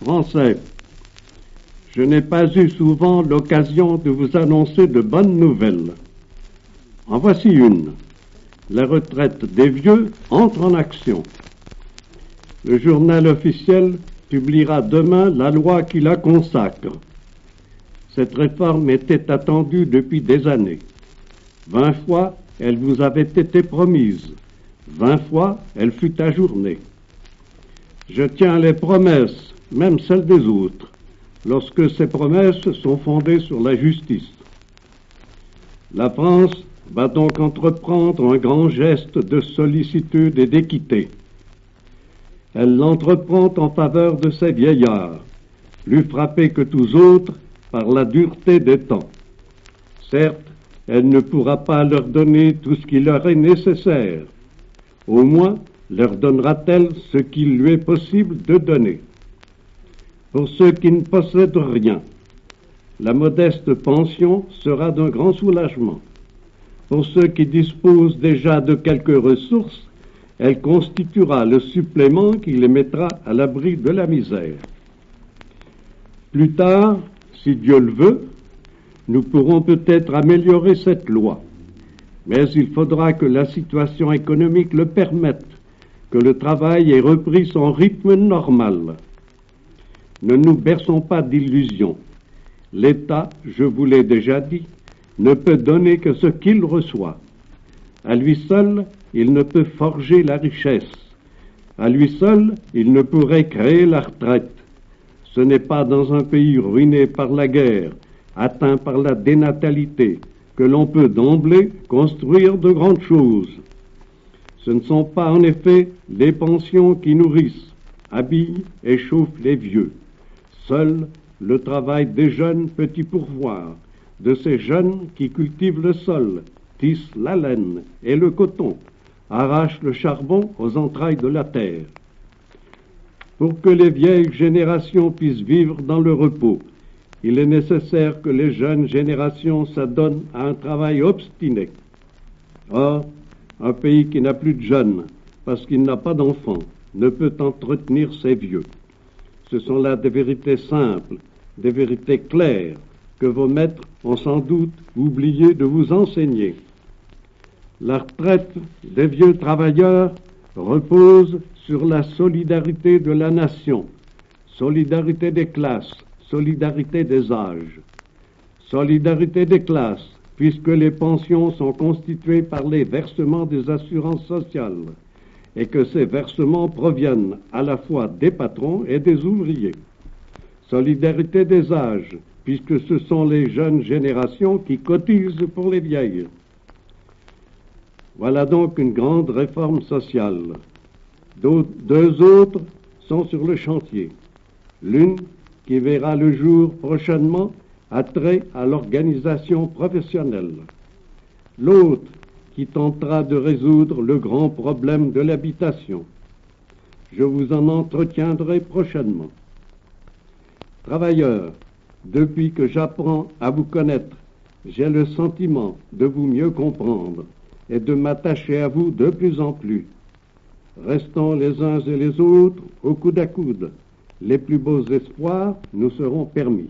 Français, je n'ai pas eu souvent l'occasion de vous annoncer de bonnes nouvelles. En voici une. La retraite des vieux entre en action. Le journal officiel publiera demain la loi qui la consacre. Cette réforme était attendue depuis des années. 20 fois, elle vous avait été promise. 20 fois, elle fut ajournée. Je tiens les promesses, même celles des autres, lorsque ces promesses sont fondées sur la justice. La France va donc entreprendre un grand geste de sollicitude et d'équité. Elle l'entreprend en faveur de ces vieillards, plus frappés que tous autres par la dureté des temps. Certes, elle ne pourra pas leur donner tout ce qui leur est nécessaire. Au moins, leur donnera-t-elle ce qu'il lui est possible de donner. Pour ceux qui ne possèdent rien, la modeste pension sera d'un grand soulagement. Pour ceux qui disposent déjà de quelques ressources, elle constituera le supplément qui les mettra à l'abri de la misère. Plus tard, si Dieu le veut, nous pourrons peut-être améliorer cette loi. Mais il faudra que la situation économique le permette, que le travail ait repris son rythme normal. Ne nous berçons pas d'illusions. L'État, je vous l'ai déjà dit, ne peut donner que ce qu'il reçoit. À lui seul, il ne peut forger la richesse. À lui seul, il ne pourrait créer la retraite. Ce n'est pas dans un pays ruiné par la guerre, atteint par la dénatalité, que l'on peut d'emblée construire de grandes choses. Ce ne sont pas en effet les pensions qui nourrissent, habillent et chauffent les vieux. Seul le travail des jeunes peut y pourvoir, de ces jeunes qui cultivent le sol, tissent la laine et le coton, arrachent le charbon aux entrailles de la terre. Pour que les vieilles générations puissent vivre dans le repos, il est nécessaire que les jeunes générations s'adonnent à un travail obstiné. Or, un pays qui n'a plus de jeunes, parce qu'il n'a pas d'enfants, ne peut entretenir ses vieux. Ce sont là des vérités simples, des vérités claires, que vos maîtres ont sans doute oublié de vous enseigner. La retraite des vieux travailleurs repose sur la solidarité de la nation, solidarité des classes, solidarité des âges. Solidarité des classes, puisque les pensions sont constituées par les versements des assurances sociales et que ces versements proviennent à la fois des patrons et des ouvriers. Solidarité des âges, puisque ce sont les jeunes générations qui cotisent pour les vieilles. Voilà donc une grande réforme sociale. Deux autres sont sur le chantier. L'une, qui verra le jour prochainement, a trait à l'organisation professionnelle. L'autre, qui tentera de résoudre le grand problème de l'habitation. Je vous en entretiendrai prochainement. Travailleurs, depuis que j'apprends à vous connaître, j'ai le sentiment de vous mieux comprendre et de m'attacher à vous de plus en plus. Restons les uns et les autres au coude à coude. Les plus beaux espoirs nous seront permis.